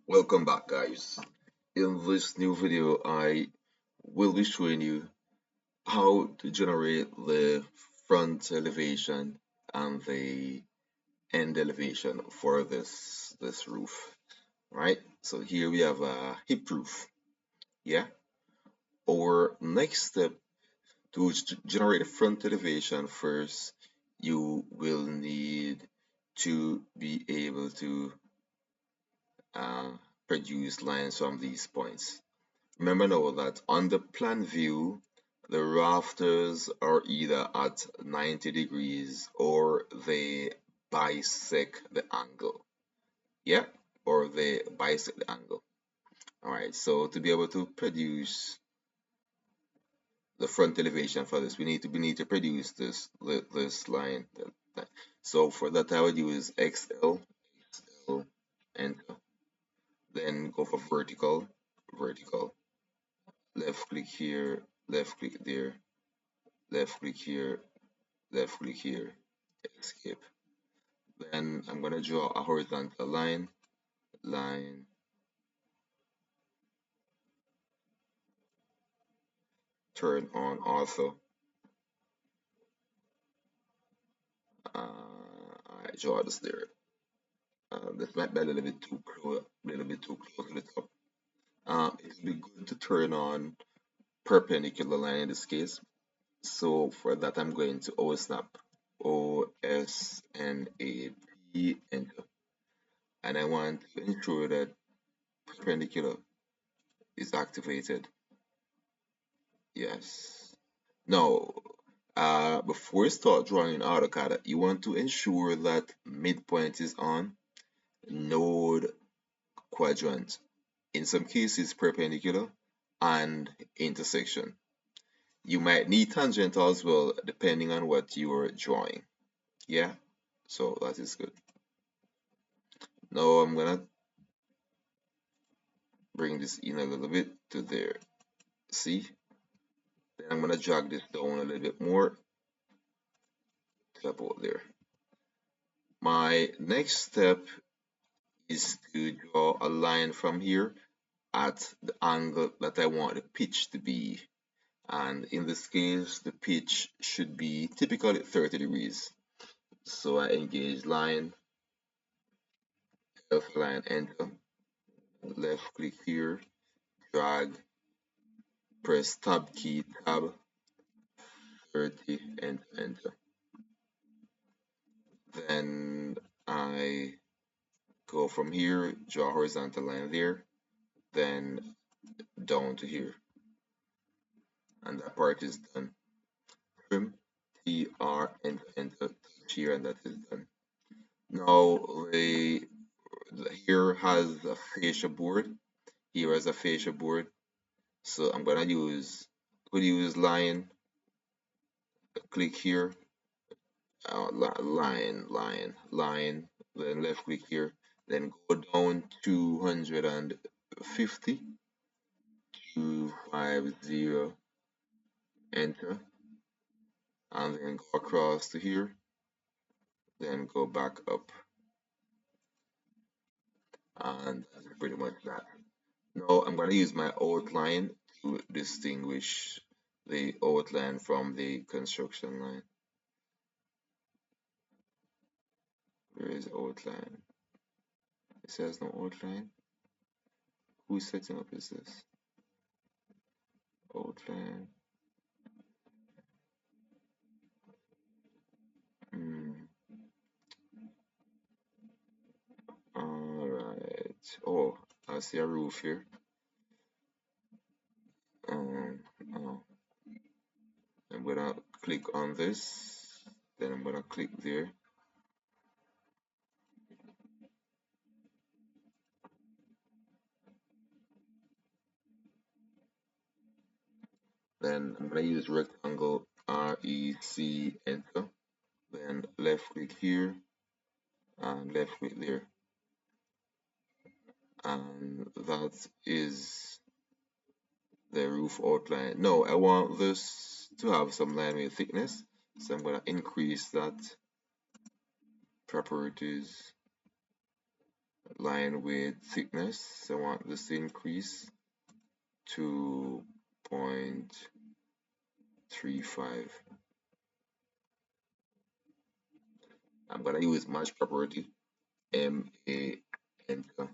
Welcome back, guys. In this new video, I will be showing you how to generate the front elevation and the end elevation for this roof. Right? So here we have a hip roof. Yeah. Our next step to generate a front elevation first, you will need to be able to uh, produce lines from these points. Remember now that on the plan view, the rafters are either at 90 degrees or they bisect the angle. Yeah, or they bisect the angle. Alright, so to be able to produce the front elevation for this, we need to produce this line. So for that I would use XL, enter. Then go for vertical, left click here, left click there, left click here, left click here, escape. Then I'm gonna draw a horizontal line, turn on ortho. I draw this there. This might be a little bit too close, to the top. It would be good to turn on perpendicular line in this case. So for that, I'm going to OSNAP, OSNAP, enter. And I want to ensure that perpendicular is activated. Yes. Now, before you start drawing in AutoCAD, you want to ensure that midpoint is on, node quadrant. In some cases, perpendicular and intersection. You might need tangent as well, depending on what you are drawing. Yeah, so that is good. Now I'm gonna bring this in a little bit to there. See? Then I'm gonna drag this down a little bit more to about there. My next step is to draw a line from here at the angle that I want the pitch to be. And in this case, the pitch should be typically 30 degrees. So I engage line, alpha line, enter, left click here, drag, press tab key, tab, 30, and enter. Then I go from here, draw a horizontal line there, then down to here. And that part is done. Trim, TR, and enter, touch here, and that is done. Now here has a fascia board. Here has a fascia board. So I'm gonna use line, click here, line, then left click here, then go down 250, 250, enter, and then go across to here, then go back up, and that's pretty much that. Now I'm going to use my outline to distinguish the outline from the construction line. Where is outline? It says no outline. Whose setting up is this? Outline. Alright. Oh, I see a roof here. Oh. I'm gonna click on this, then I'm gonna click there. Then I'm gonna use rectangle, REC, enter. Then left click here and left click there. And that is the roof outline. Now I want this to have some line with thickness, so I'm gonna increase that. Properties, line width thickness. I want this to increase to 0.35. I'm gonna use match property, MA, enter,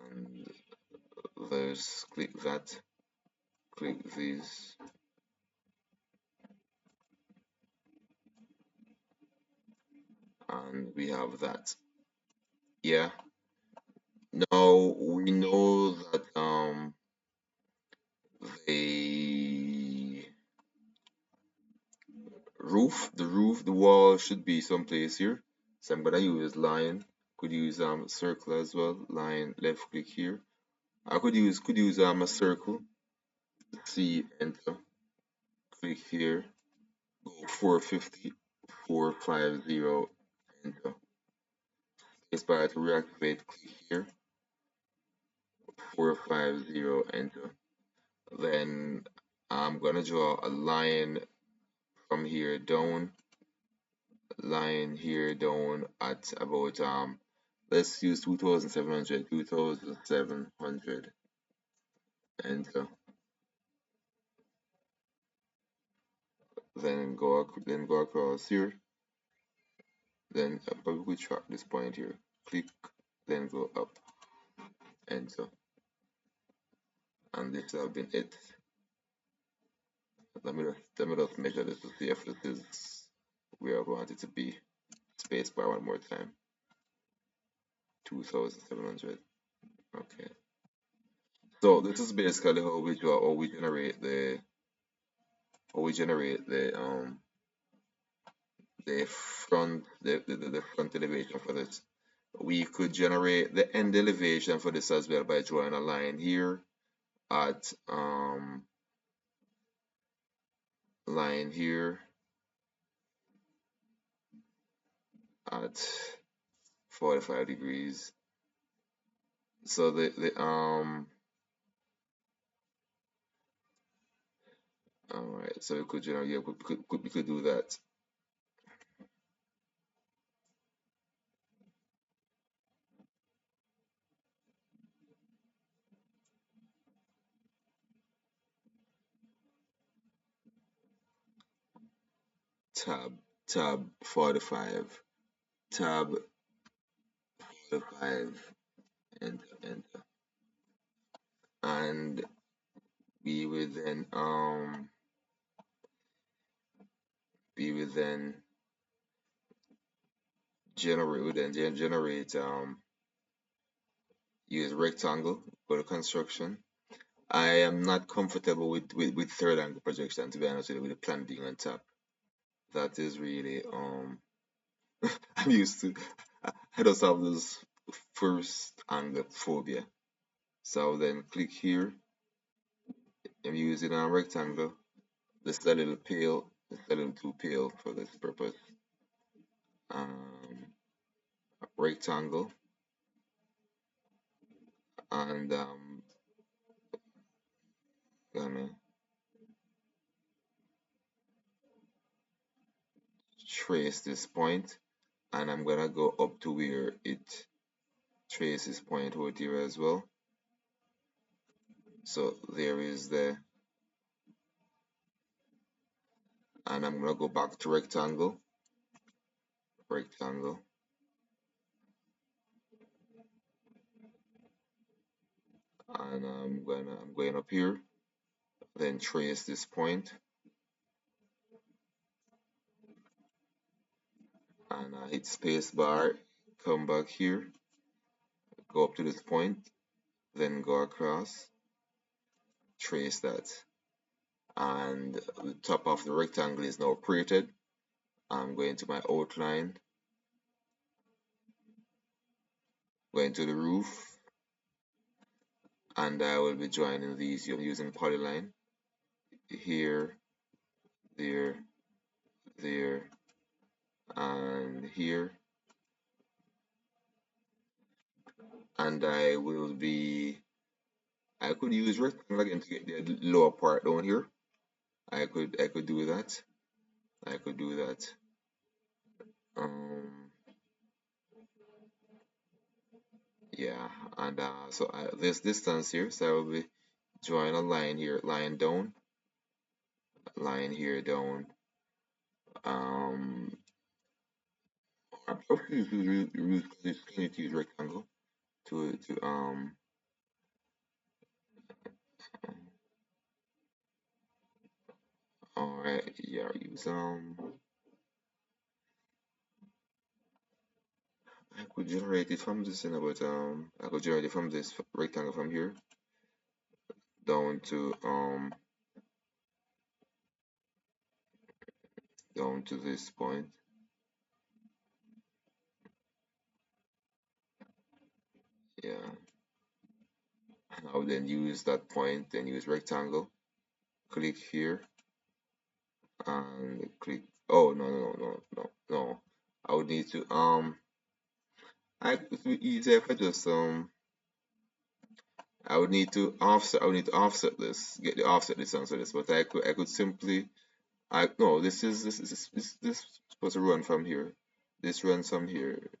and let's click that, click this, and we have that. Yeah. Now we know that the the wall should be someplace here. So I'm gonna use line. Could use circle as well. Line, left click here. I could use a circle. C, enter. Click here. Go 450, 450, enter. Spacebar to reactivate. Click here. 450, enter. Then I'm gonna draw a line from here down, line here down at about let's use 2700, 2700, enter. Then go across here. Then probably we track this point here. Click, then go up, enter, and this have been it. Let me just measure this to see if this is where I want it to be. Spacebar one more time. 2700. Okay. So this is basically how we draw, or we generate the front elevation for this. We could generate the end elevation for this as well by drawing a line here at line here at 45 degrees. So all right, so we could generate, yeah, we could do that. Tab 45, tab 45, enter, and we will then generate use rectangle for the construction. I am not comfortable with third angle projection, to be honest with you, with the plan being on top. That is really I'm used to, I just have this first angle phobia. So then click here. I'm using a rectangle. This is a little pale. It's a little too pale for this purpose. Rectangle, and gonna trace this point, and I'm gonna go up to where it traces point out here as well. So there is the, and I'm gonna go back to rectangle, and I'm going up here, then trace this point, and hit space bar, come back here, go up to this point, then go across, trace that, and the top of the rectangle is now created. I'm going to my outline, going to the roof, and I will be joining these using polyline here, there, there, and here, and I could use rectangle again to get the lower part down here, I could do that. I could do that. Um, yeah, and this distance here, so I will be drawing a line here, line here down. Um, I probably use rectangle to. All right, yeah, use I could generate it from this, but I could generate it from this rectangle from here down to down to this point. Yeah, and I would then use that point, then use rectangle, click here, and click. Oh, no. I would need to it would be easier if I just I would need to offset this, get the offset distance for this, but I could simply I no this supposed to run from here. This runs from here.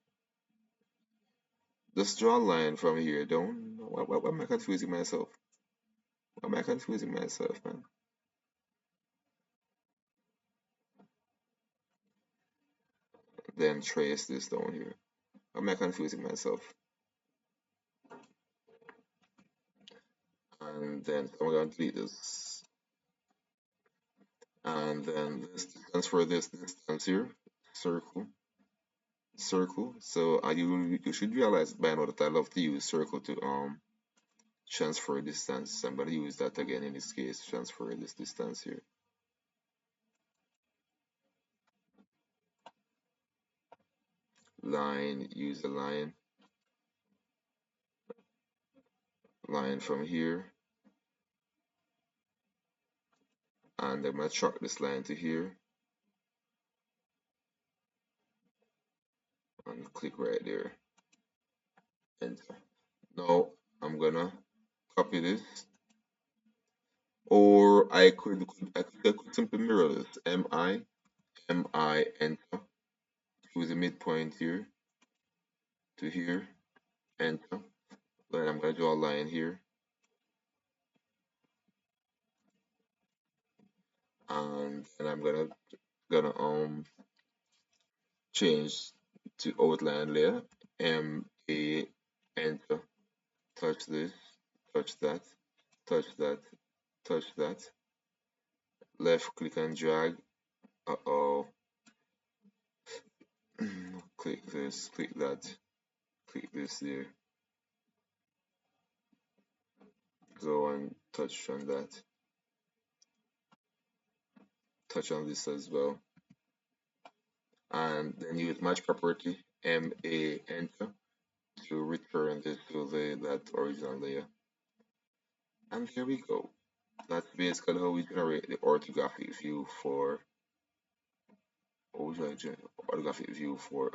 Just draw a line from here. Don't. Why am I confusing myself? Why am I confusing myself, man? Then trace this down here. Why am I confusing myself? And then I'm going to delete this. And then this distance for this distance here, circle, circle. So you should realize by now that I love to use circle to transfer distance. I'm gonna use that again in this case, transfer this distance here. Line, use the line from here, and I'm gonna track this line to here, and click right there, enter. Now I'm gonna copy this, or I could simply mirror this. Mi, enter, choose the midpoint here to here, enter. Then I'm gonna draw a line here, and then I'm gonna change to outline layer, M-A, enter, touch this, touch that, touch that, touch that, left click and drag, uh-oh, click this, click that, click this there, go and touch on that, touch on this as well, and then use match property, M-A, enter, to return this to that original layer. And here we go. That's basically how we generate the orthographic view for orthographic view for